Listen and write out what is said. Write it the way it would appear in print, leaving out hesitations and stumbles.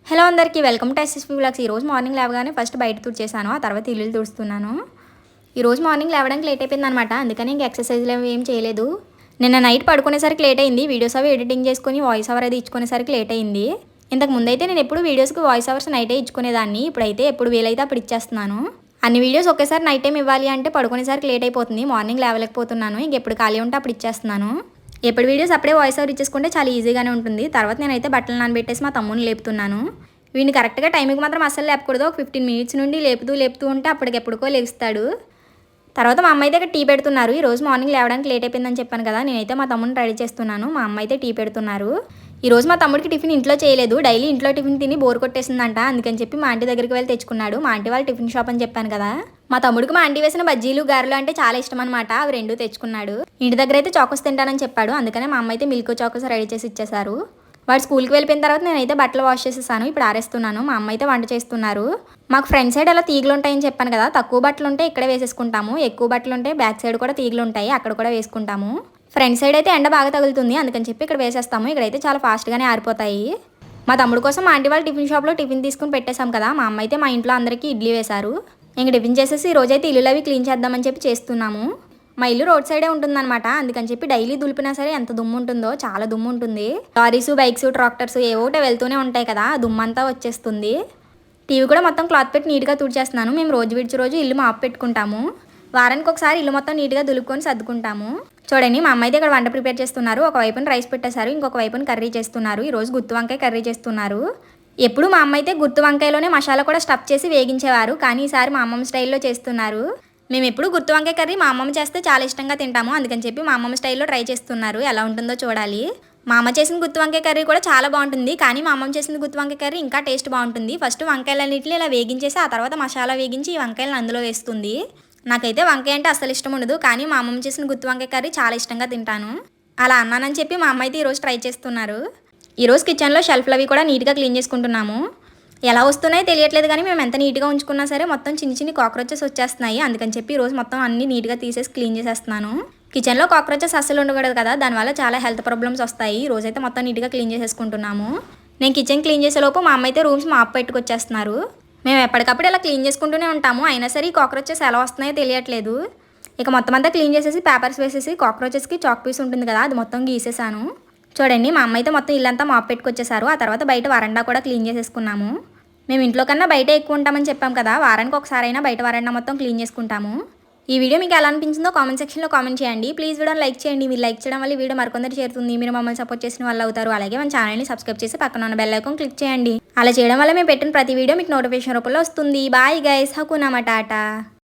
Hello అందరికీ welcome to SSP vlogs. ఈరోజు morning లేవగానే ఫస్ట్ బయట తుడిచేసాను, ఆ తర్వాత ఇల్లు తుడుస్తున్నాను. ఈరోజు మార్నింగ్ లేవడానికి లేట్ అయిపోయింది అనమాట. అందుకని ఇంక ఎక్సర్సైజ్లు ఏం చేయలేదు. నిన్న నైట్ పడుకునేసరికి లేట్ అయింది. వీడియోస్ అవి ఎడిటింగ్ చేసుకుని వాయిస్ ఓవర్ అది ఇచ్చుకునేసరికి లేట్ అయింది. ఇంతకు ముందైతే నేను ఎప్పుడు వీడియోస్కి వాయిస్ ఓవర్స్ నైటే ఇచ్చుకునేదాన్ని. ఇప్పుడైతే ఎప్పుడు వీలైతే అప్పుడు ఇచ్చేస్తున్నాను. అన్ని వీడియోస్ ఒకేసారి నైట్ టైం ఇవ్వాలి అంటే పడుకునేసరికి లేట్ అయిపోతుంది. మార్నింగ్ లేవలేకపోతున్నాను. ఇంకెప్పుడు ఖాళీ ఉంటే అప్పుడు ఇచ్చేస్తున్నాను. ఎప్పుడు వీడియోస్ అప్పుడే వాయిస్ ఓవర్ ఇచ్చేసుకుంటే చాలా ఈజీగానే ఉంటుంది. తర్వాత నేనైతే బట్టలు నానబెట్టేసి మా తమ్ముని లేపుతున్నాను. వీడిని కరెక్ట్గా టైంకి మాత్రం అస్సలు లేపకూడదు. ఒక 15 మినిట్స్ నుండి లేపుతూ ఉంటే అప్పటికెప్పుడుకో లేస్తాడు. తర్వాత మా అమ్మ అయితే ఇక్కడ టీ పెడుతున్నారు. ఈరోజు మార్నింగ్ లేవడానికి లేట్ అయిపోయిందని చెప్పాను కదా, నేనైతే మా తమ్ముని రెడీ చేస్తున్నాను. మా అమ్మ అయితే టీ పెడుతున్నారు. ఈరోజు మా తమ్ముడికి టిఫిన్ ఇంట్లో చేయలేదు. డైలీ ఇంట్లో టిఫిన్ తిని బోర్ కొట్టేసిందంట. అందుకని చెప్పి మా ఆంటీ దగ్గరికి వెళ్ళి తెచ్చుకున్నాడు. మా ఆంటీ వాళ్ళు టిఫిన్ షాప్ అని చెప్పాను కదా. మా తమ్ముడికి మా ఆంటీ వేసిన బజ్జీలు గారెలు అంటే చాలా ఇష్టం అనమాట. అవి రెండు తెచ్చుకున్నాడు. ఇంటి దగ్గర అయితే చాకోస్ తింటానని చెప్పాడు. అందుకనే మా అమ్మ అయితే మిల్క్ చాకోస్ రెడీ చేసి ఇచ్చేసారు. వాడు స్కూల్కి వెళ్ళిపోయిన తర్వాత నేనైతే బట్టలు వాష్ చేసేసాను. ఇప్పుడు ఆరేస్తున్నాను. మా అమ్మ అయితే వంట చేస్తున్నారు. మాకు ఫ్రంట్ సైడ్ అలా తీగలు ఉంటాయని చెప్పాను కదా, తక్కువ బట్టలు ఉంటే ఇక్కడే వేసేసుకుంటాము. ఎక్కువ బట్టలు ఉంటే బ్యాక్ సైడ్ కూడా తీగలు ఉంటాయి, అక్కడ కూడా వేసుకుంటాము. ఫ్రంట్ సైడ్ అయితే ఎండ బాగా తగులుతుంది, అందుకని చెప్పి ఇక్కడ వేసేస్తాము. ఇక్కడైతే చాలా ఫాస్ట్గానే ఆరిపోతాయి. మా తమ్ముడు కోసం మా ఆంటీ వాళ్ళ టిఫిన్ షాప్లో టిఫిన్ తీసుకుని పెట్టేశాం కదా. మా అమ్మ అయితే మా ఇంట్లో అందరికీ ఇడ్లీ వేశారు. ఇంక టిఫిన్ చేసేసి ఈ రోజైతే ఇల్లు అవి క్లీన్ చేద్దామని చెప్పి చేస్తున్నాము. మా ఇల్లు రోడ్ సైడే ఉంటుందన్నమాట. అందుకని చెప్పి డైలీ దులిపినా సరే ఎంత దుమ్ము ఉంటుందో, చాలా దుమ్ము ఉంటుంది. లారీస్, బైక్స్, ట్రాక్టర్స్ ఏవోటే వెళ్తూనే ఉంటాయి కదా, ఆ దుమ్మంతా వచ్చేస్తుంది. టీవీ కూడా మొత్తం క్లాత్ పెట్టి నీట్గా తుడిచేస్తున్నాను. మేము రోజు విడిచి రోజు ఇల్లు మాపు పెట్టుకుంటాము. వారానికి ఒకసారి ఇల్లు మొత్తం నీట్గా దులుపుకొని సర్దుకుంటాము. చూడండి, మా అమ్మ అయితే ఇక్కడ వంట ప్రిపేర్ చేస్తున్నారు. ఒక వైపున రైస్ పెట్టేశారు, ఇంకొక వైపున కర్రీ చేస్తున్నారు. ఈరోజు గుత్తి వంకాయ కర్రీ చేస్తున్నారు. ఎప్పుడు మా అమ్మ అయితే గుత్తి వంకాయలోనే మసాలా కూడా స్టఫ్ చేసి వేగించేవారు, కానీ ఈసారి మా అమ్మమ్మ స్టైల్లో చేస్తున్నారు. మేము ఎప్పుడు గుత్తి వంకాయ కర్రీ మా అమ్మమ్మ చేస్తే చాలా ఇష్టంగా తింటాము. అందుకని చెప్పి మా అమ్మమ్మ స్టైల్లో ట్రై చేస్తున్నారు. ఎలా ఉంటుందో చూడాలి. మా అమ్మ చేసిన గుత్తి వంకాయ కర్రీ కూడా చాలా బాగుంటుంది, కానీ మా అమ్మమ్మ చేసిన గుత్తి వంకాయ కర్రీ ఇంకా టేస్ట్ బాగుంటుంది. ఫస్ట్ వంకాయలన్నింటినీ ఇలా వేగించేసి ఆ తర్వాత మసాలా వేగించి ఈ వంకాయలను అందులో వేస్తుంది. నాకైతే వంకాయ అంటే అసలు ఇష్టం ఉండదు, కానీ మా అమ్మమ్మ చేసిన గుత్తి వంకాయ కర్రీ చాలా ఇష్టంగా తింటాను. అలా అన్నానని చెప్పి మా అమ్మ అయితే ఈరోజు ట్రై చేస్తున్నారు. ఈరోజు కిచెన్లో షెల్ఫ్లు అవి కూడా నీట్గా క్లీన్ చేసుకుంటున్నాము. ఎలా వస్తున్నాయో తెలియట్లేదు, కానీ మేము ఎంత నీట్గా ఉంచుకున్నా సరే మొత్తం చిన్ని కాక్రోచెస్ వచ్చేస్తున్నాయి. అందుకని చెప్పి ఈరోజు మొత్తం అన్ని నీట్గా తీసేసి క్లీన్ చేసేస్తున్నాను. కిచెన్లో కాక్రోచెస్ అస్సలు ఉండకూడదు కదా, దానివల్ల చాలా హెల్త్ ప్రాబ్లమ్స్ వస్తాయి. రోజైతే మొత్తం నీట్గా క్లీన్ చేసేసుకుంటున్నాము. నేను కిచెన్ క్లీన్ చేసేలోపు మా అమ్మ అయితే రూమ్స్ మాప్ పెట్టుకొచ్చేస్తున్నారు. మేము ఎప్పటికప్పుడు ఇలా క్లీన్ చేసుకుంటూనే ఉంటాము, అయినా సరే ఈ కాక్రోచెస్ ఎలా వస్తున్నాయో తెలియట్లేదు. ఇక మొత్తం అంతా క్లీన్ చేసేసి పేపర్స్ వేసేసి కాక్రోచెస్కి చాక్ పీస్ ఉంటుంది కదా, అది మొత్తం గీసేసాను. చూడండి, మా అమ్మ అయితే మొత్తం ఇల్లంతా మాప్ పెట్టుకొచ్చేసారు. ఆ తర్వాత బయట వరండా కూడా క్లీన్ చేసేసుకున్నాము. మేము ఇంట్లో కన్నా బయట ఎక్కువ ఉంటామని చెప్పాం కదా, వారానికి ఒకసారైనా బయట వరండా మొత్తం క్లీన్ చేసుకుంటాము. ఈ వీడియో మీకు ఎలా అనిపించిందో కామెంట్ సెక్షన్లో కామెంట్ చేయండి. ప్లీజ్ వీడియోని లైక్ చేయండి. మీరు లైక్ చేయడం వల్ల వీడియో మరికొందరు చేరుతుంది. మీరు మమ్మల్ని సపోర్ట్ చేసిన వాళ్ళు అవుతారు. అలాగే మన ఛానల్ని సబ్స్క్రైబ్ చేసి పక్కన ఉన్న బెల్ ఐకాన్ క్లిక్ చేయండి. అలా చేయడం వల్ల మేము పెట్టిన ప్రతి వీడియో మీకు నోటిఫికేషన్ రూపంలో వస్తుంది. Bye guys, హకునా matata.